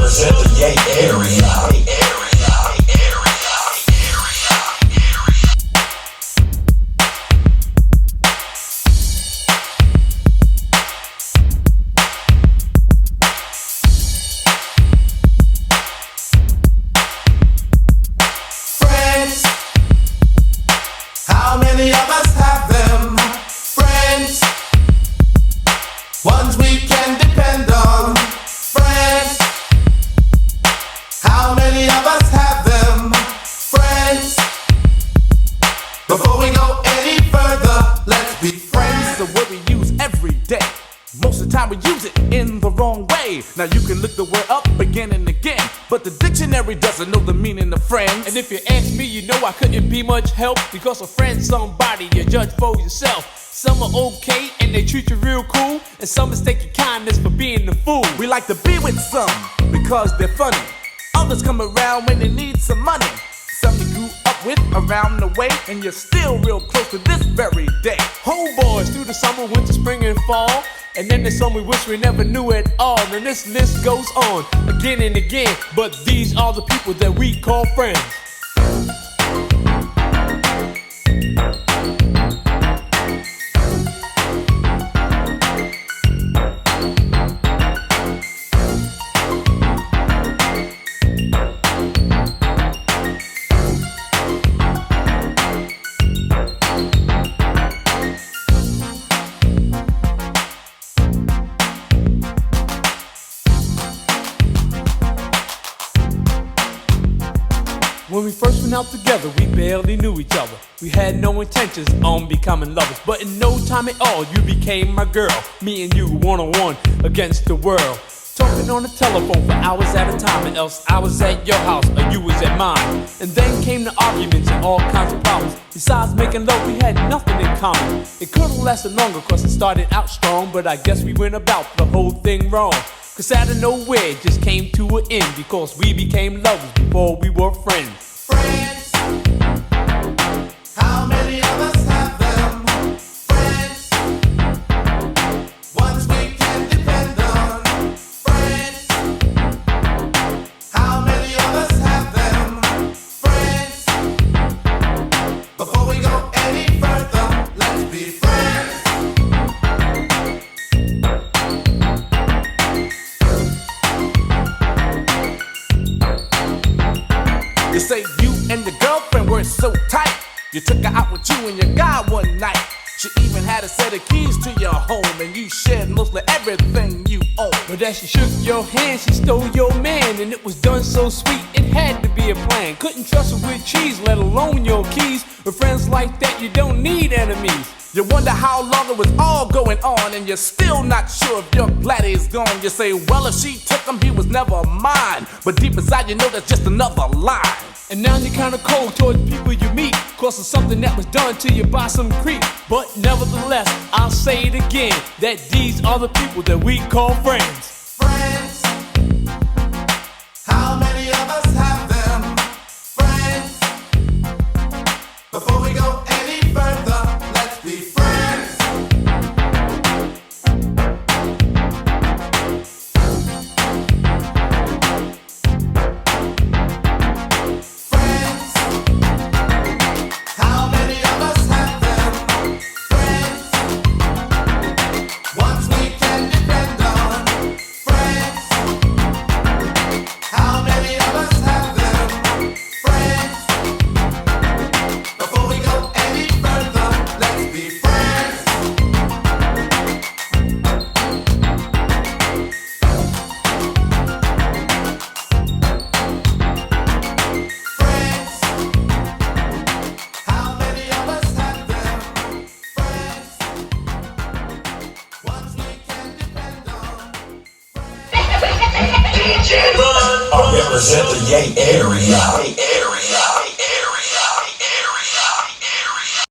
represent the Yay area. Friends, how many of us have them? Friends, ones we can depend on. Friends, how many of us have them? Friends, before we go any further, let's be friends. The word we use every day. Most of the time we use it in the wrong way. Now you can look the word up again and again, but the dictionary doesn't know the meaning of friends. And if you ask me, you know I couldn't be much help, because a friend's somebody you judge for yourself. Some are okay and they treat you real cool, and some mistake your kindness for being a fool. We like to be with some because they're funny. Others come around when they need some money. Some you grew up with around the way, and you're still real close to this very day. Homeboys through the summer, winter, spring, and fall. And then there's some we wish we never knew at all. And this list goes on again and again, but these are the people that we call friends. When we first went out together, we barely knew each other. We had no intentions on becoming lovers, but in no time at all, you became my girl. Me and you one-on-one against the world. Talking on the telephone for hours at a time, and else I was at your house or you was at mine. And then came the arguments and all kinds of problems. Besides making love, we had nothing in common. It could've lasted longer cause it started out strong, but I guess we went about the whole thing wrong. Cause out of nowhere it just came to an end, because we became lovers before we were friends. Friends, how many of us have them? Friends, ones we can depend on. Friends, how many of us have them? Friends, before we go any further, let's be friends. You say you and your girlfriend were so tight, you took her out with you and your guy one night. She even had a set of keys to your home, and you shared mostly everything you own. But as she shook your hand, she stole your man, and it was done so sweet, it had to be a plan. Couldn't trust her with cheese, let alone your keys. With friends like that, you don't need enemies. You wonder how long it was all going on, and you're still not sure if you're glad he's gone. You say, well, if she took him, he was never mine. But deep inside you know that's just another lie. And now you're kinda cold towards people you meet, cause of something that was done to you by some creep. But nevertheless, I'll say it again, that these are the people that we call friends. Friends, how many of us have them? Friends, before we go any further, let's be friends. Friends, how many of us have them? Friends, ones we can depend on. Friends, how many of us have them? Friends, before we go any further, let's be friends. Friends, how many of us have them? Friends, ones we can depend on. I represent the Yay area.